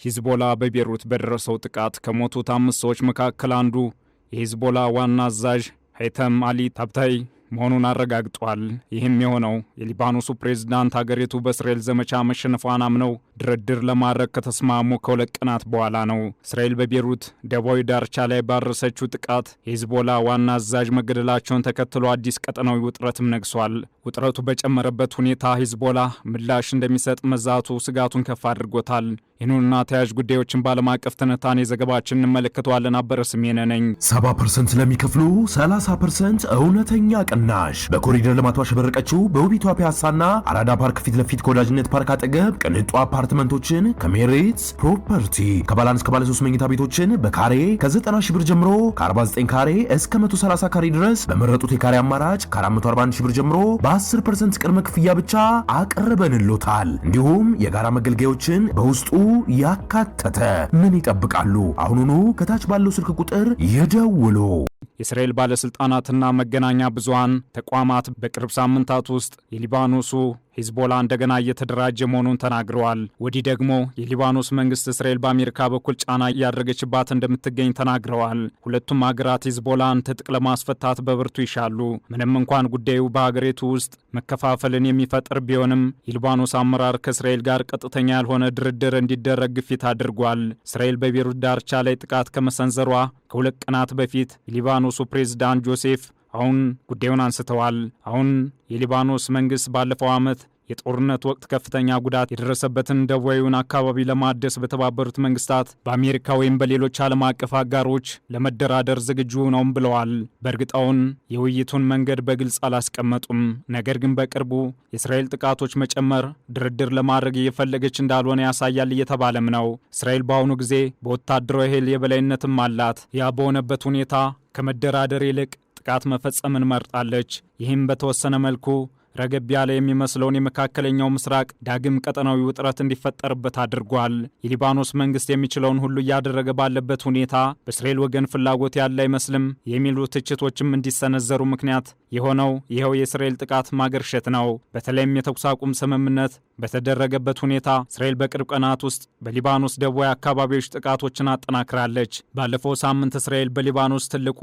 ሂዝቦላ በቤሩት በደረሰው ጥቃት ከሞቱት 5 ሰዎች መካከል አንዱ የሂዝቦላ ዋና አዛዥ ሀይተም አሊ ታብታይ መሆኑን አረጋግጧል። ይህም የሆነው የሊባኖሱ ፕሬዝዳንት ሀገሪቱ በእስራኤል ዘመቻ መሸነፏን አምነው ድርድር ለማድረግ ከተስማሙ ከሁለት ቀናት በኋላ ነው። እስራኤል በቤሩት ደቡባዊ ዳርቻ ላይ ባደረሰችው ጥቃት የሂዝቦላ ዋና አዛዥ መገደላቸውን ተከትሎ አዲስ ቀጠናዊ ውጥረትም ነግሷል። ውጥረቱ በጨመረበት ሁኔታ ሂዝቦላ ምላሽ እንደሚሰጥ መዛቱ ስጋቱን ከፍ አድርጎታል። ይህንና ተያያዥ ጉዳዮችን በዓለም አቀፍ ትንታኔ ዘገባችን እንመለከተዋለን። አበረ ስሜነ ነኝ። 70% ለሚከፍሉ 30% እውነተኛ ቅናሽ በኮሪደር ልማቷ ያሸበረቀችው በውቢቷ ፒያሳና አራዳ ፓርክ ፊት ለፊት ከወዳጅነት ፓርክ አጠገብ ቅንጡ አፓርትመንቶችን ከሜሪትስ ፕሮፐርቲ ከባለ 1 እስከ ባለ 3 መኝታ ቤቶችን በካሬ ከ90 ሺህ ብር ጀምሮ ከ49 ካሬ እስከ 130 ካሬ ድረስ በመረጡት የካሬ አማራጭ ከ441 ሺህ ብር ጀምሮ በ10% ቅድመ ክፍያ ብቻ አቀርበንሎታል። እንዲሁም የጋራ መገልገያዎችን በውስጡ ያካተተ። ምን ይጠብቃሉ? አሁኑኑ ከታች ባለው ስልክ ቁጥር ይደውሉ። የእስራኤል ባለስልጣናትና መገናኛ ብዙሃን ተቋማት በቅርብ ሳምንታት ውስጥ የሊባኖሱ ሂዝቦላ እንደገና እየተደራጀ መሆኑን ተናግረዋል። ወዲህ ደግሞ የሊባኖስ መንግስት እስራኤል በአሜሪካ በኩል ጫና እያደረገችባት እንደምትገኝ ተናግረዋል። ሁለቱም ሀገራት ሂዝቦላን ትጥቅ ለማስፈታት በብርቱ ይሻሉ። ምንም እንኳን ጉዳዩ በሀገሪቱ ውስጥ መከፋፈልን የሚፈጥር ቢሆንም የሊባኖስ አመራር ከእስራኤል ጋር ቀጥተኛ ያልሆነ ድርድር እንዲደረግ ግፊት አድርጓል። እስራኤል በቤሩት ዳርቻ ላይ ጥቃት ከመሰንዘሯ ከሁለት ቀናት በፊት የሊባኖሱ ፕሬዝዳንት ጆሴፍ አሁን ጉዳዩን አንስተዋል። አሁን የሊባኖስ መንግስት ባለፈው ዓመት የጦርነት ወቅት ከፍተኛ ጉዳት የደረሰበትን ደቡባዊውን አካባቢ ለማደስ በተባበሩት መንግስታት በአሜሪካ ወይም በሌሎች ዓለም አቀፍ አጋሮች ለመደራደር ዝግጁ ነው ብለዋል። በእርግጣውን የውይይቱን መንገድ በግልጽ አላስቀመጡም። ነገር ግን በቅርቡ የእስራኤል ጥቃቶች መጨመር ድርድር ለማድረግ እየፈለገች እንዳልሆነ ያሳያል እየተባለም ነው። እስራኤል በአሁኑ ጊዜ በወታደራዊ ኃይል የበላይነትም አላት። ያ በሆነበት ሁኔታ ከመደራደር ይልቅ ጥቃት መፈጸምን መርጣለች። ይህም በተወሰነ መልኩ ረገብ ያለ የሚመስለውን የመካከለኛው ምስራቅ ዳግም ቀጠናዊ ውጥረት እንዲፈጠርበት አድርጓል። የሊባኖስ መንግስት የሚችለውን ሁሉ እያደረገ ባለበት ሁኔታ በእስራኤል ወገን ፍላጎት ያለ አይመስልም የሚሉ ትችቶችም እንዲሰነዘሩ ምክንያት የሆነው ይኸው የእስራኤል ጥቃት ማገርሸት ነው። በተለይም የተኩስ አቁም ስምምነት በተደረገበት ሁኔታ እስራኤል በቅርብ ቀናት ውስጥ በሊባኖስ ደቡባዊ አካባቢዎች ጥቃቶችን አጠናክራለች። ባለፈው ሳምንት እስራኤል በሊባኖስ ትልቁ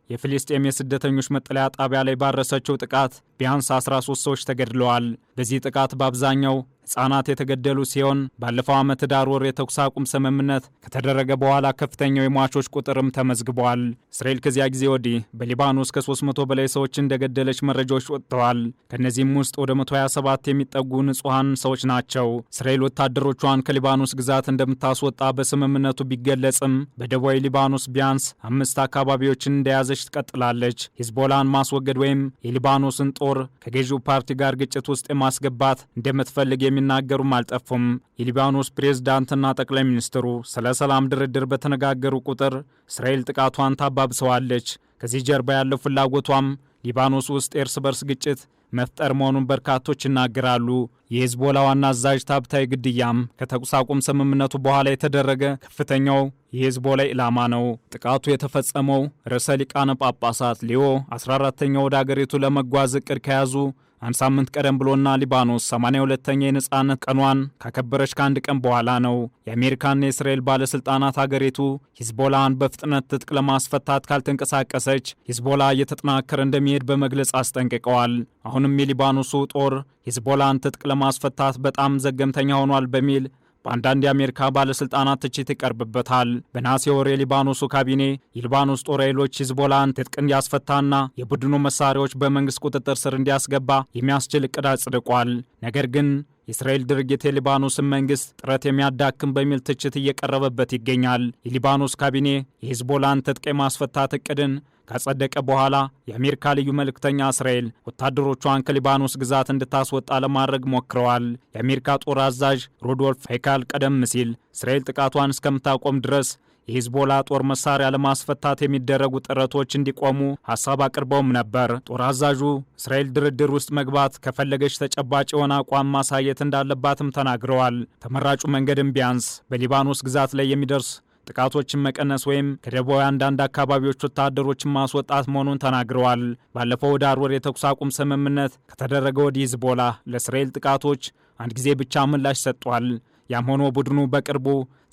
የፍልስጤም የስደተኞች መጠለያ ጣቢያ ላይ ባረሰችው ጥቃት ቢያንስ 13 ሰዎች ተገድለዋል። በዚህ ጥቃት በአብዛኛው ሕፃናት የተገደሉ ሲሆን ባለፈው ዓመት ዳር ወር የተኩስ አቁም ስምምነት ከተደረገ በኋላ ከፍተኛው የሟቾች ቁጥርም ተመዝግቧል። እስራኤል ከዚያ ጊዜ ወዲህ በሊባኖስ ከ300 በላይ ሰዎች እንደገደለች መረጃዎች ወጥተዋል። ከእነዚህም ውስጥ ወደ 127 የሚጠጉ ንጹሐን ሰዎች ናቸው። እስራኤል ወታደሮቿን ከሊባኖስ ግዛት እንደምታስወጣ በስምምነቱ ቢገለጽም በደቡባዊ ሊባኖስ ቢያንስ 5 አካባቢዎችን እንደያዘች ትቀጥላለች። ሂዝቦላን ማስወገድ ወይም የሊባኖስን ጦር ከገዢው ፓርቲ ጋር ግጭት ውስጥ የማስገባት እንደምትፈልግ የሚናገሩም አልጠፉም። የሊባኖስ ፕሬዝዳንትና ጠቅላይ ሚኒስትሩ ስለ ሰላም ድርድር በተነጋገሩ ቁጥር እስራኤል ጥቃቷን ታባብሰዋለች። ከዚህ ጀርባ ያለው ፍላጎቷም ሊባኖስ ውስጥ የእርስ በርስ ግጭት መፍጠር መሆኑን በርካቶች ይናገራሉ። የሂዝቦላ ዋና አዛዥ ታብታይ ግድያም ከተኩስ አቁም ስምምነቱ በኋላ የተደረገ ከፍተኛው የሂዝቦላ ኢላማ ነው። ጥቃቱ የተፈጸመው ርዕሰ ሊቃነ ጳጳሳት ሊዮ 14ኛው ወደ አገሪቱ ለመጓዝ እቅድ ከያዙ አንድ ሳምንት ቀደም ብሎና ሊባኖስ 82ኛ የነጻነት ቀኗን ካከበረች ከአንድ ቀን በኋላ ነው። የአሜሪካና የእስራኤል ባለስልጣናት ሀገሪቱ ሂዝቦላን በፍጥነት ትጥቅ ለማስፈታት ካልተንቀሳቀሰች ሂዝቦላ እየተጠናከረ እንደሚሄድ በመግለጽ አስጠንቅቀዋል። አሁንም የሊባኖሱ ጦር ሂዝቦላን ትጥቅ ለማስፈታት በጣም ዘገምተኛ ሆኗል በሚል በአንዳንድ የአሜሪካ ባለስልጣናት ትችት ይቀርብበታል። በነሐሴ ወር የሊባኖሱ ካቢኔ የሊባኖስ ጦር ኃይሎች ሂዝቦላን ትጥቅ እንዲያስፈታና የቡድኑ መሳሪያዎች በመንግስት ቁጥጥር ስር እንዲያስገባ የሚያስችል እቅድ አጽድቋል። ነገር ግን የእስራኤል ድርጊት የሊባኖስን መንግስት ጥረት የሚያዳክም በሚል ትችት እየቀረበበት ይገኛል። የሊባኖስ ካቢኔ የሂዝቦላን ትጥቅ የማስፈታት እቅድን ካጸደቀ በኋላ የአሜሪካ ልዩ መልእክተኛ እስራኤል ወታደሮቿን ከሊባኖስ ግዛት እንድታስወጣ ለማድረግ ሞክረዋል። የአሜሪካ ጦር አዛዥ ሩዶልፍ ሄካል ቀደም ሲል እስራኤል ጥቃቷን እስከምታቆም ድረስ የሂዝቦላ ጦር መሳሪያ ለማስፈታት የሚደረጉ ጥረቶች እንዲቆሙ ሐሳብ አቅርበውም ነበር። ጦር አዛዡ እስራኤል ድርድር ውስጥ መግባት ከፈለገች ተጨባጭ የሆነ አቋም ማሳየት እንዳለባትም ተናግረዋል። ተመራጩ መንገድም ቢያንስ በሊባኖስ ግዛት ላይ የሚደርስ ጥቃቶችን መቀነስ ወይም ከደቡባዊ አንዳንድ አካባቢዎች ወታደሮችን ማስወጣት መሆኑን ተናግረዋል። ባለፈው ዳር ወር የተኩስ አቁም ስምምነት ከተደረገ ወዲህ ሂዝቦላ ለእስራኤል ጥቃቶች አንድ ጊዜ ብቻ ምላሽ ሰጥቷል። ያም ሆኖ ቡድኑ በቅርቡ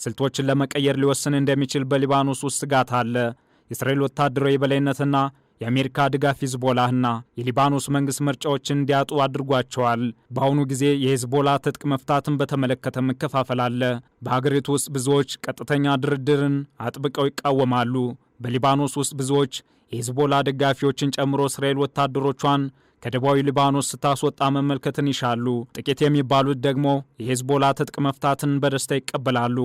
ስልቶችን ለመቀየር ሊወስን እንደሚችል በሊባኖስ ውስጥ ስጋት አለ። የእስራኤል ወታደራዊ የበላይነትና የአሜሪካ ድጋፍ ሂዝቦላህና የሊባኖስ መንግስት ምርጫዎችን እንዲያጡ አድርጓቸዋል። በአሁኑ ጊዜ የሂዝቦላ ትጥቅ መፍታትን በተመለከተ መከፋፈል አለ። በሀገሪቱ ውስጥ ብዙዎች ቀጥተኛ ድርድርን አጥብቀው ይቃወማሉ። በሊባኖስ ውስጥ ብዙዎች የሂዝቦላ ደጋፊዎችን ጨምሮ እስራኤል ወታደሮቿን ከደቡባዊ ሊባኖስ ስታስወጣ መመልከትን ይሻሉ። ጥቂት የሚባሉት ደግሞ የሂዝቦላ ትጥቅ መፍታትን በደስታ ይቀበላሉ።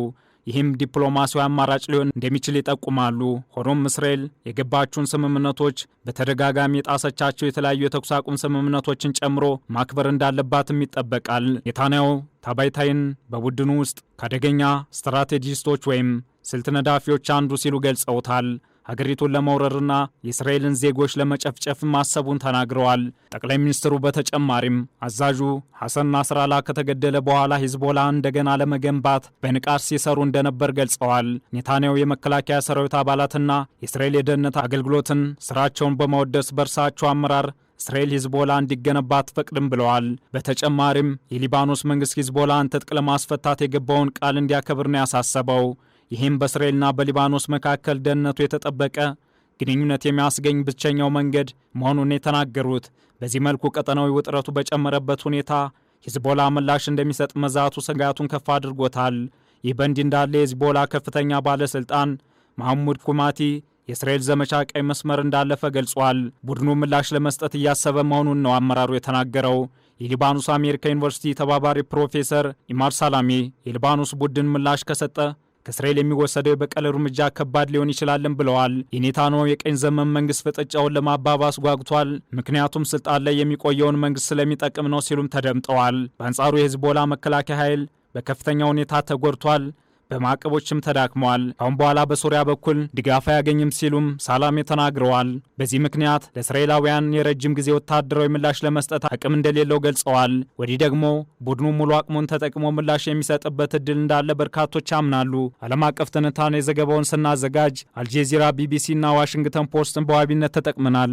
ይህም ዲፕሎማሲያዊ አማራጭ ሊሆን እንደሚችል ይጠቁማሉ። ሆኖም እስራኤል የገባችውን ስምምነቶች በተደጋጋሚ የጣሰቻቸው የተለያዩ የተኩስ አቁም ስምምነቶችን ጨምሮ ማክበር እንዳለባትም ይጠበቃል። ኔታንያሁ ታባይታይን በቡድኑ ውስጥ ከአደገኛ ስትራቴጂስቶች ወይም ስልት ነዳፊዎች አንዱ ሲሉ ገልጸውታል። ሀገሪቱን ለመውረርና የእስራኤልን ዜጎች ለመጨፍጨፍ ማሰቡን ተናግረዋል። ጠቅላይ ሚኒስትሩ በተጨማሪም አዛዡ ሐሰን ናስራላ ከተገደለ በኋላ ሂዝቦላ እንደገና ለመገንባት በንቃት ሲሰሩ እንደነበር ገልጸዋል። ኔታንያሁ የመከላከያ ሰራዊት አባላትና የእስራኤል የደህንነት አገልግሎትን ስራቸውን በማወደስ በእርሳቸው አመራር እስራኤል ሂዝቦላ እንዲገነባ አትፈቅድም ብለዋል። በተጨማሪም የሊባኖስ መንግስት ሂዝቦላን ትጥቅ ለማስፈታት የገባውን ቃል እንዲያከብር ነው ያሳሰበው። ይህም በእስራኤልና በሊባኖስ መካከል ደህንነቱ የተጠበቀ ግንኙነት የሚያስገኝ ብቸኛው መንገድ መሆኑን የተናገሩት። በዚህ መልኩ ቀጠናዊ ውጥረቱ በጨመረበት ሁኔታ ሂዝቦላ ምላሽ እንደሚሰጥ መዛቱ ስጋቱን ከፍ አድርጎታል። ይህ በእንዲህ እንዳለ የሂዝቦላ ከፍተኛ ባለሥልጣን መሐሙድ ኩማቲ የእስራኤል ዘመቻ ቀይ መስመር እንዳለፈ ገልጿል። ቡድኑ ምላሽ ለመስጠት እያሰበ መሆኑን ነው አመራሩ የተናገረው። የሊባኖስ አሜሪካ ዩኒቨርሲቲ ተባባሪ ፕሮፌሰር ኢማር ሳላሚ የሊባኖስ ቡድን ምላሽ ከሰጠ ከእስራኤል የሚወሰደው የበቀል እርምጃ ከባድ ሊሆን ይችላልም ብለዋል። የኔታንያሁ የቀኝ ዘመን መንግስት ፍጥጫውን ለማባባስ ጓጉቷል፣ ምክንያቱም ስልጣን ላይ የሚቆየውን መንግስት ስለሚጠቅም ነው ሲሉም ተደምጠዋል። በአንጻሩ የሂዝቦላ መከላከያ ኃይል በከፍተኛ ሁኔታ ተጎድቷል፣ በማዕቀቦችም ተዳክመዋል። አሁን በኋላ በሶሪያ በኩል ድጋፍ አያገኝም ሲሉም ሳላሜ ተናግረዋል። በዚህ ምክንያት ለእስራኤላውያን የረጅም ጊዜ ወታደራዊ ምላሽ ለመስጠት አቅም እንደሌለው ገልጸዋል። ወዲህ ደግሞ ቡድኑ ሙሉ አቅሙን ተጠቅሞ ምላሽ የሚሰጥበት እድል እንዳለ በርካቶች ያምናሉ። ዓለም አቀፍ ትንታኔ ዘገባውን ስናዘጋጅ አልጄዚራ፣ ቢቢሲ እና ዋሽንግተን ፖስትን በዋቢነት ተጠቅመናል።